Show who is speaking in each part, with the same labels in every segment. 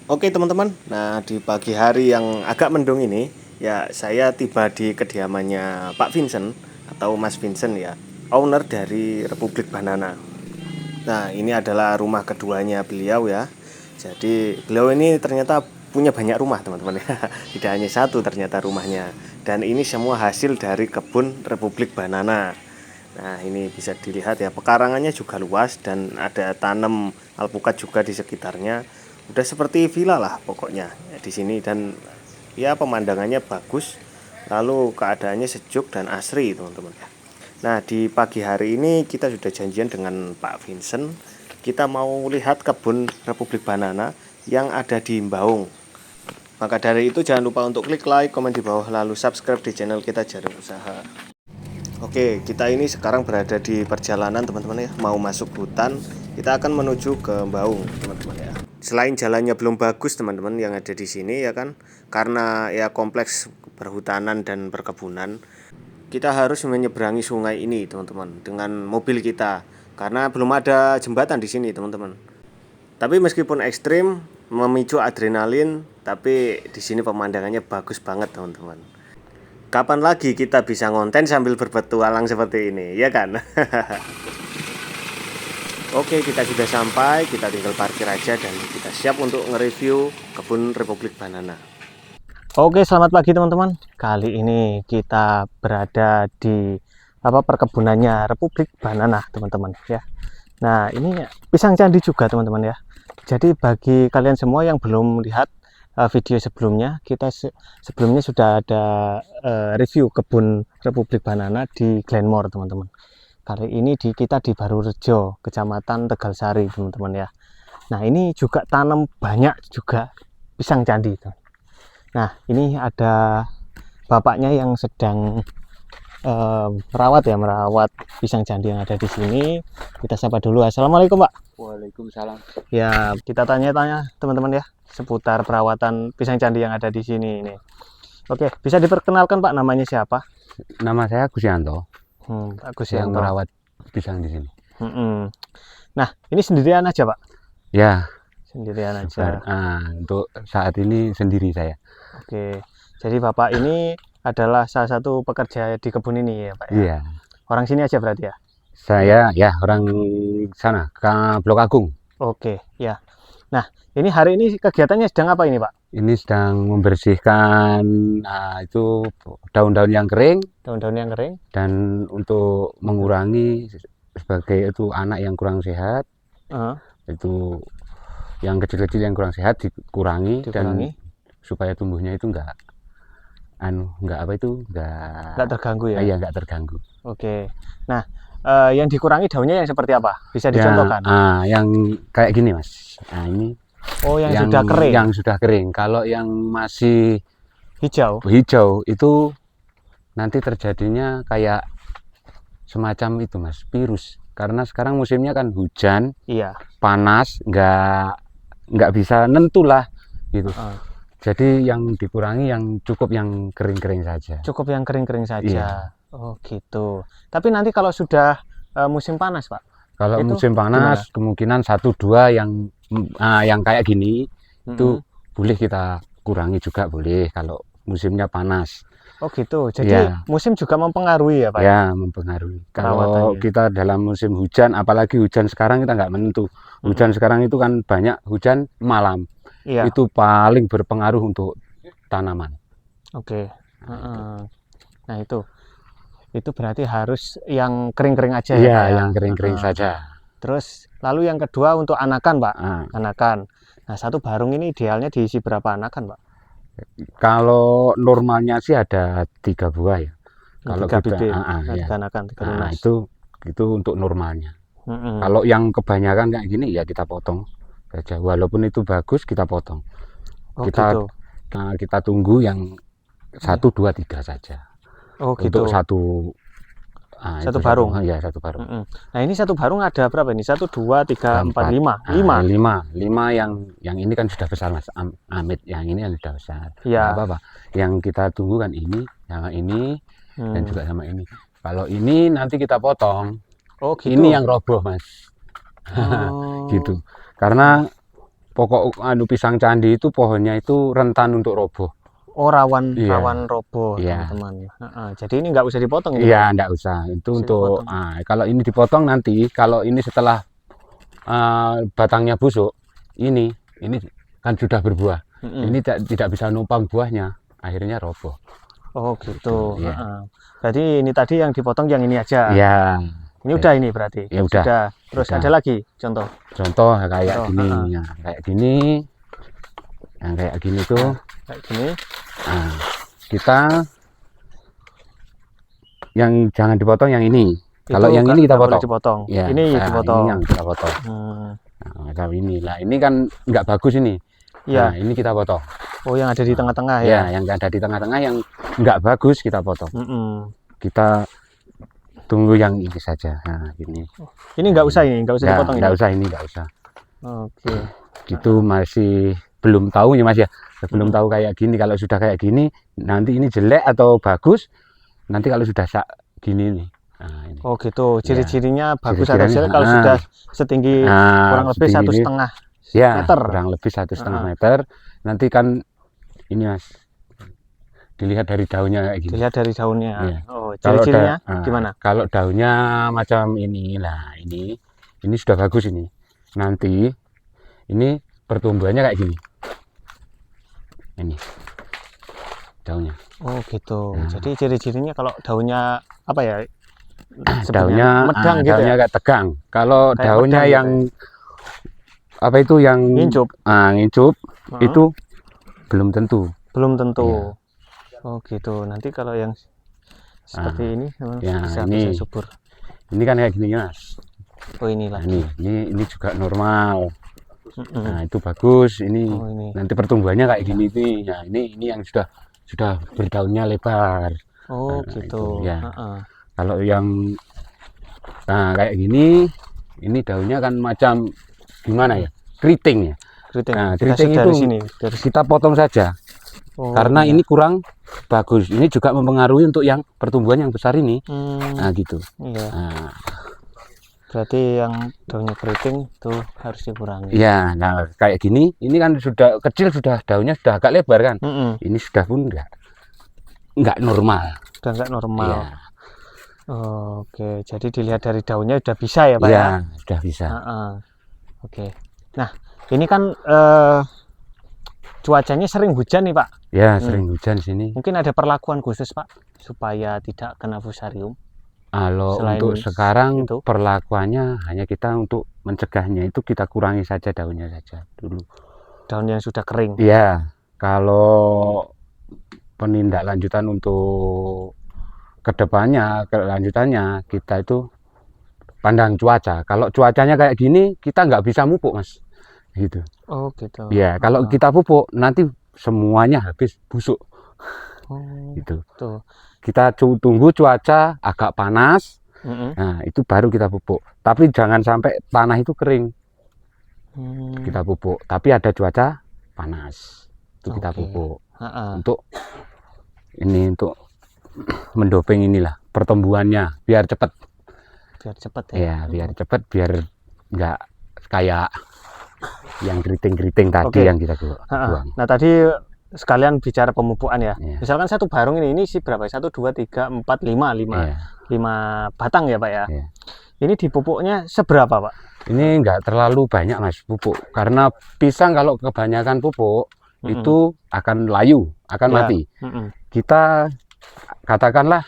Speaker 1: Oke teman-teman, nah di pagi hari yang agak mendung ini, ya saya tiba di kediamannya Pak Vincent atau Mas Vincent ya, owner dari Republik Banana. Nah ini adalah rumah keduanya beliau ya. Jadi beliau ini ternyata punya banyak rumah teman-teman ya, tidak hanya satu ternyata rumahnya. Dan ini semua hasil dari kebun Republik Banana. Nah ini bisa dilihat ya, pekarangannya juga luas dan ada tanam alpukat juga di sekitarnya. Udah seperti villa lah pokoknya ya, di sini, dan ya pemandangannya bagus. Lalu keadaannya sejuk dan asri teman-teman ya. Nah di pagi hari ini kita sudah janjian dengan Pak Vincent. Kita mau lihat kebun Republik Banana yang ada di Baung. Maka dari itu jangan lupa untuk klik like, komen di bawah, lalu subscribe di channel kita Jaring Usaha. Oke, kita ini sekarang berada di perjalanan teman-teman ya, mau masuk hutan. Kita akan menuju ke Baung teman-teman ya. Selain jalannya belum bagus teman-teman yang ada di sini ya kan, karena ya kompleks perhutanan dan perkebunan, kita harus menyeberangi sungai ini teman-teman dengan mobil kita, karena belum ada jembatan di sini teman-teman. Tapi meskipun ekstrim, memicu adrenalin, tapi di sini pemandangannya bagus banget teman-teman. Kapan lagi kita bisa ngonten sambil berpetualang seperti ini, ya kan? Oke, kita sudah sampai, kita tinggal parkir aja dan kita siap untuk nge-review kebun Republik Banana. Oke, selamat pagi teman-teman. Kali ini kita berada di perkebunannya Republik Banana, teman-teman ya. Nah, ini pisang candi juga, teman-teman ya. Jadi bagi kalian semua yang belum lihat video sebelumnya, kita sebelumnya sudah ada review kebun Republik Banana di Glenmore, teman-teman. Kali ini kita di Barurejo, Kecamatan Tegalsari, teman-teman ya. Nah, ini juga tanam banyak juga pisang candi. Nah, ini ada bapaknya yang sedang merawat pisang candi yang ada di sini. Kita sapa dulu. Assalamualaikum, Pak.
Speaker 2: Waalaikumsalam.
Speaker 1: Ya, kita tanya-tanya teman-teman ya seputar perawatan pisang candi yang ada di sini ini. Oke, bisa diperkenalkan Pak, namanya siapa?
Speaker 2: Nama saya Gusyanto.
Speaker 1: Pak
Speaker 2: Yang
Speaker 1: Gusyanto.
Speaker 2: merawat pisang di sini.
Speaker 1: Nah, ini sendirian aja, Pak?
Speaker 2: Ya,
Speaker 1: Sendirian aja.
Speaker 2: untuk saat ini sendiri saya.
Speaker 1: Oke, jadi Bapak ini adalah salah satu pekerja di kebun ini ya, Pak ya?
Speaker 2: Iya.
Speaker 1: Orang sini aja berarti ya?
Speaker 2: Saya ya orang sana, ke Blok Agung.
Speaker 1: Oke, ya. Nah, ini hari ini kegiatannya sedang apa ini, Pak?
Speaker 2: Ini sedang membersihkan itu daun-daun yang kering.
Speaker 1: Daun-daun yang kering.
Speaker 2: Dan untuk mengurangi sebagai itu anak yang kurang sehat, itu yang kecil-kecil yang kurang sehat dikurangi. Dan supaya tumbuhnya itu enggak
Speaker 1: terganggu ya?
Speaker 2: Iya, enggak terganggu.
Speaker 1: Oke. Nah, yang dikurangi daunnya yang seperti apa? Bisa dicontohkan?
Speaker 2: Yang kayak gini, Mas. Nah, ini
Speaker 1: yang sudah kering.
Speaker 2: Yang sudah kering. Kalau yang masih
Speaker 1: hijau
Speaker 2: itu nanti terjadinya kayak semacam itu, Mas, virus. Karena sekarang musimnya kan hujan,
Speaker 1: iya,
Speaker 2: panas, nggak bisa nentu lah gitu. Jadi yang dikurangi yang cukup yang kering-kering saja.
Speaker 1: Cukup yang kering-kering saja. Iya. Oh gitu. Tapi nanti kalau sudah musim panas, Pak?
Speaker 2: Kalau musim panas kemungkinan 1-2 yang kayak gini itu boleh kita kurangi juga, boleh kalau musimnya panas.
Speaker 1: Oh gitu. Jadi musim juga mempengaruhi ya, Pak?
Speaker 2: Ya, mempengaruhi. Kalau kita dalam musim hujan, apalagi hujan sekarang kita nggak menentu. Hujan sekarang itu kan banyak hujan malam. Iya. Itu paling berpengaruh untuk tanaman.
Speaker 1: Oke. Nah itu berarti harus yang kering-kering aja ya, Pak?
Speaker 2: Iya, yang kering-kering saja.
Speaker 1: Terus lalu yang kedua untuk anakan, Pak. Anakan. Nah, satu barung ini idealnya diisi berapa anakan, Pak?
Speaker 2: Kalau normalnya sih ada 3 buah ya. Kalau
Speaker 1: 3 bibit,
Speaker 2: ya.
Speaker 1: anakan, 3 tunas.
Speaker 2: Itu untuk normalnya. Kalau yang kebanyakan kayak gini ya kita potong saja. Walaupun itu bagus kita potong.
Speaker 1: Gitu.
Speaker 2: Kita tunggu yang 1, 2, 3 saja.
Speaker 1: Oh gitu.
Speaker 2: Untuk satu
Speaker 1: barung.
Speaker 2: Ya, satu barung.
Speaker 1: Nah ini satu barung ada berapa ini? 1, 2, 3, 4, 5.
Speaker 2: 5 yang ini kan sudah besar, Mas Amit. Yang ini yang sudah besar.
Speaker 1: Ya.
Speaker 2: Apa-apa. Yang kita tunggu kan ini sama ini dan juga sama ini. Kalau ini nanti kita potong. Oh gitu. Ini yang roboh, Mas. Gitu. Karena pokok pisang candi itu pohonnya itu rentan untuk roboh.
Speaker 1: Oh, rawan
Speaker 2: Iya.
Speaker 1: rawan roboh,
Speaker 2: Iya.
Speaker 1: teman-teman. Jadi ini nggak usah dipotong ini,
Speaker 2: Iya,
Speaker 1: Pak?
Speaker 2: enggak usah. Itu
Speaker 1: Bisa
Speaker 2: untuk
Speaker 1: dipotong.
Speaker 2: kalau ini dipotong nanti, kalau ini setelah batangnya busuk, ini kan sudah berbuah. Ini tidak bisa numpang buahnya, akhirnya roboh.
Speaker 1: Oh gitu.
Speaker 2: Iya.
Speaker 1: Berarti ini tadi yang dipotong yang ini aja.
Speaker 2: Iya.
Speaker 1: Ini udah ini berarti.
Speaker 2: Ya udah.
Speaker 1: Sudah. Terus
Speaker 2: Udah.
Speaker 1: ada lagi contoh.
Speaker 2: Contoh kayak
Speaker 1: Contoh,
Speaker 2: gini, ya, kayak gini, yang kayak gini tuh.
Speaker 1: Kayak gini.
Speaker 2: Nah, kita yang jangan dipotong yang ini. Kalau yang ini kita potong.
Speaker 1: Dipotong.
Speaker 2: Ya,
Speaker 1: ini dipotong.
Speaker 2: Ini yang kita potong. Nah, kalau ini lah, ini kan nggak bagus ini.
Speaker 1: Iya.
Speaker 2: Nah, ini kita potong.
Speaker 1: Oh, yang ada di tengah-tengah ya?
Speaker 2: Ya, yang ada di tengah-tengah yang nggak bagus kita potong. Kita tunggu yang ini saja. Nah, ini.
Speaker 1: Ini nggak usah ini, nggak usah dipotong ini.
Speaker 2: Nggak usah ini, nggak usah.
Speaker 1: Oke.
Speaker 2: Gitu masih belum tahu ya Mas ya. Belum tahu kayak gini. Kalau sudah kayak gini, nanti ini jelek atau bagus. Nanti kalau sudah gini nih. Nah, ini.
Speaker 1: Oh gitu. Ciri-cirinya bagus atau
Speaker 2: Ciri-cirinya,
Speaker 1: jelek kalau sudah setinggi kurang lebih 1,5 meter.
Speaker 2: Kurang lebih 1,5 meter. Nanti kan ini Mas, dilihat dari daunnya kayak gini.
Speaker 1: Dilihat dari daunnya.
Speaker 2: Ya.
Speaker 1: Oh, ciri-cirinya gimana?
Speaker 2: Kalau daunnya macam ini, lah ini sudah bagus ini. Nanti ini pertumbuhannya kayak gini. Ini daunnya.
Speaker 1: Oh gitu. Jadi ciri-cirinya kalau daunnya apa ya?
Speaker 2: Daunnya
Speaker 1: medang gitu
Speaker 2: daunnya
Speaker 1: ya?
Speaker 2: kayak tegang. Kalau
Speaker 1: Kayak
Speaker 2: daunnya
Speaker 1: medang
Speaker 2: yang
Speaker 1: gitu
Speaker 2: apa itu yang
Speaker 1: ngincup.
Speaker 2: Ngincup itu belum tentu.
Speaker 1: Belum tentu. Oh gitu. Nanti kalau yang seperti ini bisa subur.
Speaker 2: Ini kan kayak gini Mas.
Speaker 1: Oh inilah.
Speaker 2: Ini juga normal. Nah itu bagus. Ini nanti pertumbuhannya kayak gini nih. Nah ini yang sudah berdaunnya lebar.
Speaker 1: Oh gitu.
Speaker 2: Itu, ya. Kalau yang kayak gini, ini daunnya kan macam gimana ya? Keriting ya. Nah, keriting itu dari kita potong saja. Karena ini kurang bagus. Ini juga mempengaruhi untuk yang pertumbuhan yang besar ini. Nah, gitu.
Speaker 1: Iya. Nah. Berarti yang daunnya keriting itu harus dikurangi.
Speaker 2: Iya, nah kayak gini, ini kan sudah kecil, daunnya sudah agak lebar kan. Ini sudah pun enggak normal.
Speaker 1: Sudah enggak normal. Ya. Oke, jadi dilihat dari daunnya sudah bisa ya Pak ya?
Speaker 2: Ya, sudah bisa.
Speaker 1: Oke. Nah, ini kan cuacanya sering hujan nih Pak.
Speaker 2: Ya, sering hujan sini.
Speaker 1: Mungkin ada perlakuan khusus Pak supaya tidak kena fusarium.
Speaker 2: Kalau untuk sekarang itu, perlakuannya hanya kita untuk mencegahnya itu kita kurangi saja daunnya saja dulu.
Speaker 1: Daun yang sudah kering.
Speaker 2: Iya. Kalau penindaklanjutan untuk kelanjutannya kita itu pandang cuaca. Kalau cuacanya kayak gini kita nggak bisa pupuk Mas. Gitu.
Speaker 1: Oh gitu.
Speaker 2: Ya, kalau kita pupuk nanti semuanya habis busuk. Gitu. Tuh. Kita tunggu cuaca agak panas, nah itu baru kita pupuk. Tapi jangan sampai tanah itu kering, kita pupuk. Tapi ada cuaca panas, itu kita pupuk. Untuk mendoping inilah pertumbuhannya, biar cepat.
Speaker 1: Biar cepat ya.
Speaker 2: Ya, biar cepat, biar nggak kayak yang keriting-keriting tadi yang kita buang.
Speaker 1: Nah tadi sekalian bicara pemupukan ya. Misalkan satu barung ini sih berapa? 1, 2, 3, 4, 5 batang ya Pak ya. Ini dipupuknya seberapa Pak?
Speaker 2: Ini enggak terlalu banyak Mas pupuk. Karena pisang kalau kebanyakan pupuk itu akan layu, akan mati. Kita katakanlah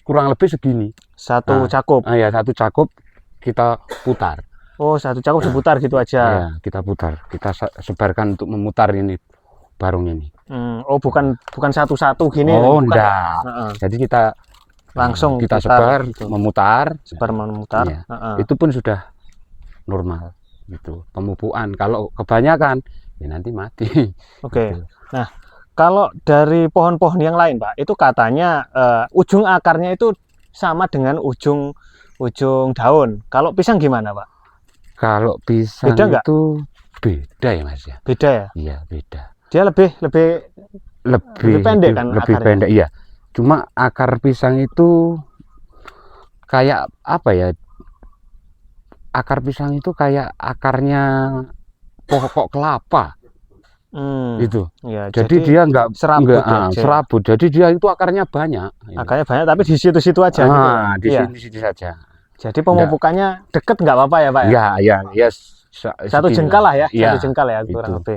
Speaker 2: kurang lebih segini.
Speaker 1: Satu cakup.
Speaker 2: Ya, satu cakup kita putar.
Speaker 1: Oh, satu cakup seputar gitu aja.
Speaker 2: Ya, kita putar. Kita sebarkan untuk memutar ini barung ini.
Speaker 1: Oh, bukan satu-satu gini.
Speaker 2: Oh, enggak. Jadi kita
Speaker 1: langsung
Speaker 2: kita sebar gitu. memutar.
Speaker 1: Iya.
Speaker 2: Itu pun sudah normal gitu. Pemupukan kalau kebanyakan ya nanti mati.
Speaker 1: Oke. Gitu. Nah, kalau dari pohon-pohon yang lain, Pak, itu katanya ujung akarnya itu sama dengan ujung daun. Kalau pisang gimana, Pak?
Speaker 2: Kalau pisang itu beda ya, Mas ya.
Speaker 1: Beda ya?
Speaker 2: Iya, beda.
Speaker 1: Dia lebih pendek kan
Speaker 2: lebih
Speaker 1: akarnya?
Speaker 2: Pendek, iya. Cuma akar pisang itu kayak apa ya? Akar pisang itu kayak akarnya pokok kelapa. Itu.
Speaker 1: Ya,
Speaker 2: jadi dia nggak serabut. Jadi dia itu akarnya banyak.
Speaker 1: Akarnya banyak, tapi di situ-situ aja.
Speaker 2: Di sini saja.
Speaker 1: Jadi pemupukannya deket nggak apa-apa ya Pak?
Speaker 2: Ya.
Speaker 1: Satu jengkal lah ya, satu jengkal ya kurang lebih.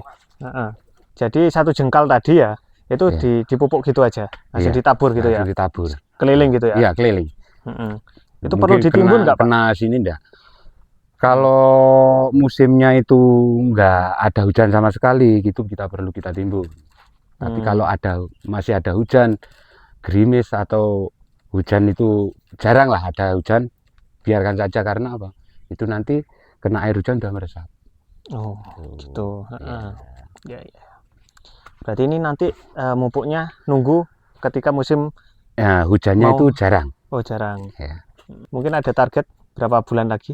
Speaker 1: Jadi satu jengkal tadi ya, itu dipupuk gitu aja, langsung ditabur gitu ya.
Speaker 2: Ditabur.
Speaker 1: Keliling gitu ya?
Speaker 2: Iya, keliling.
Speaker 1: Itu perlu ditimbun nggak Pak?
Speaker 2: Kena sini enggak? Kalau musimnya itu nggak ada hujan sama sekali, gitu kita timbun. Tapi kalau masih ada hujan, gerimis atau hujan itu jarang lah ada hujan, biarkan saja karena apa? Itu nanti kena air hujan udah meresap.
Speaker 1: Oh, gitu. Ya. Berarti ini nanti mupuknya nunggu ketika musim
Speaker 2: hujannya itu jarang.
Speaker 1: Oh, jarang.
Speaker 2: Ya.
Speaker 1: Mungkin ada target berapa bulan lagi?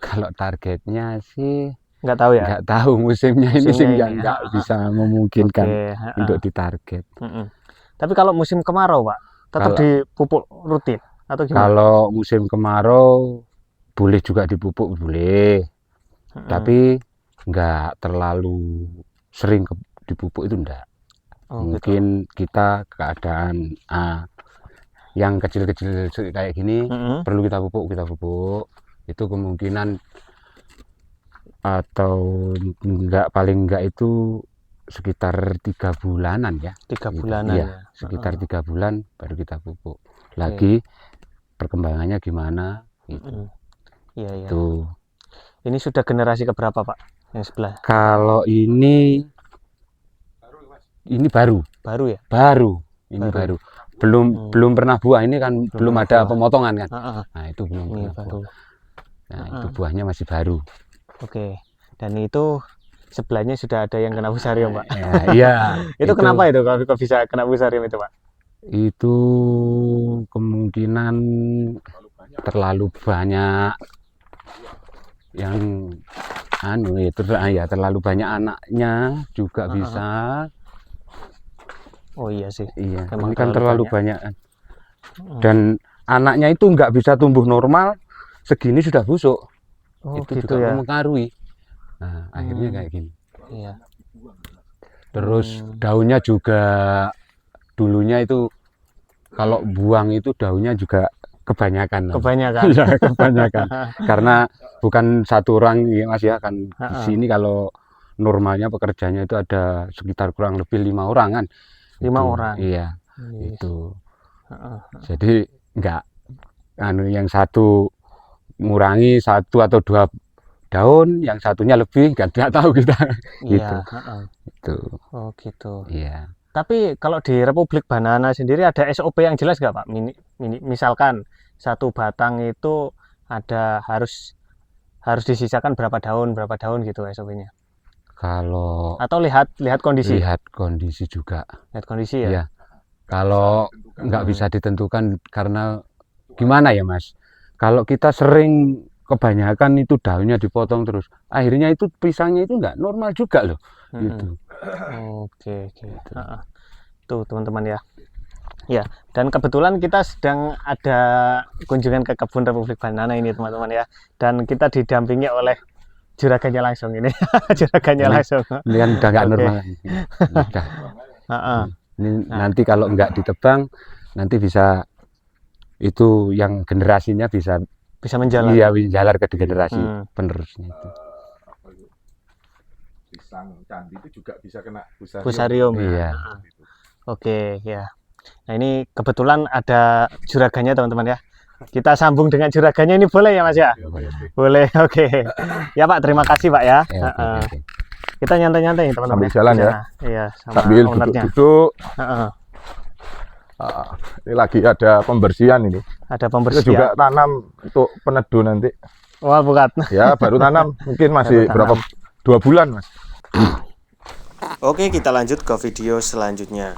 Speaker 2: Kalau targetnya sih
Speaker 1: nggak tahu ya.
Speaker 2: Nggak tahu musimnya ini sih nggak bisa memungkinkan untuk ditarget.
Speaker 1: Tapi kalau musim kemarau Pak, tetap dipupuk rutin atau gimana?
Speaker 2: Kalau musim kemarau boleh juga dipupuk, boleh. Tapi nggak terlalu sering dipupuk itu enggak. Mungkin gitu. Kita keadaan yang kecil-kecil kayak gini perlu kita pupuk. Itu kemungkinan atau paling enggak itu sekitar 3 bulanan ya.
Speaker 1: 3 bulanan
Speaker 2: ya. Sekitar 3 bulan baru kita pupuk. Lagi perkembangannya gimana gitu.
Speaker 1: Iya.
Speaker 2: Tuh.
Speaker 1: Ini sudah generasi keberapa Pak yang sebelah?
Speaker 2: Kalau ini baru.
Speaker 1: Baru ya?
Speaker 2: Baru. Ini baru. Belum pernah buah, ini kan belum ada pemotongan kan. Nah, itu belum pernah
Speaker 1: baru.
Speaker 2: Buah. Nah, itu buahnya masih baru.
Speaker 1: Oke. Dan itu sebelahnya sudah ada yang kena fusarium Pak.
Speaker 2: Iya.
Speaker 1: Itu kenapa itu kok bisa kena fusarium itu Pak?
Speaker 2: Itu kemungkinan terlalu banyak yang terlalu banyak anaknya juga bisa. Oh iya sih. Iya, ini kan terlalu banyak. Dan anaknya itu nggak bisa tumbuh normal, segini sudah busuk. Itu gitu juga mempengaruhi. Nah, akhirnya kayak gini.
Speaker 1: Iya.
Speaker 2: Terus daunnya juga dulunya itu kalau buang itu daunnya juga kebanyakan. Ya, kebanyakan. Karena bukan satu orang ya Mas ya kan. Di sini kalau normalnya pekerjanya itu ada sekitar kurang lebih 5 orang kan.
Speaker 1: 5 orang.
Speaker 2: Iya. Itu. Jadi enggak yang satu ngurangi 1 atau 2 daun, yang satunya lebih nggak tahu kita. Gitu. Itu.
Speaker 1: Oh gitu.
Speaker 2: Iya.
Speaker 1: Tapi kalau di Republik Banana sendiri ada SOP yang jelas nggak Pak? Misalkan satu batang itu ada harus disisakan berapa daun gitu SOP-nya.
Speaker 2: Kalau
Speaker 1: atau lihat kondisi.
Speaker 2: Lihat kondisi juga.
Speaker 1: Lihat kondisi ya.
Speaker 2: Iya. Kalau nggak bisa ditentukan karena gimana ya Mas? Kalau kita sering kebanyakan itu daunnya dipotong terus, akhirnya itu pisangnya itu nggak normal juga loh. Gitu.
Speaker 1: Oke. Tuh teman-teman ya. Ya, dan kebetulan kita sedang ada kunjungan ke kebun Republik Banana ini teman-teman ya. Dan kita didampingi oleh juragannya langsung ini. Juragannya langsung.
Speaker 2: Ini kan udah nggak normal. Ini nanti kalau nggak ditebang, nanti bisa itu yang generasinya bisa
Speaker 1: menjalar.
Speaker 2: Iya, menjalar ke generasi penerusnya itu.
Speaker 3: Pisang candi itu juga bisa kena
Speaker 1: fusarium.
Speaker 2: Iya.
Speaker 1: Oke, ya. Nah, ini kebetulan ada juragannya teman-teman ya. Kita sambung dengan juragannya ini boleh ya Mas ya? Boleh. Oke. Ya Pak, terima kasih Pak ya.
Speaker 2: Okay.
Speaker 1: Kita nyantai-nyantai teman-teman.
Speaker 3: Sambil jalan ya.
Speaker 1: Iya,
Speaker 3: sambil duduk-duduk. Ini lagi ada pembersihan ini.
Speaker 1: Ada pembersihan.
Speaker 3: Kita juga tanam untuk peneduh nanti.
Speaker 1: Wah, bukan.
Speaker 3: Ya, baru tanam. Mungkin masih berapa 2 bulan Mas.
Speaker 1: Oke, kita lanjut ke video selanjutnya.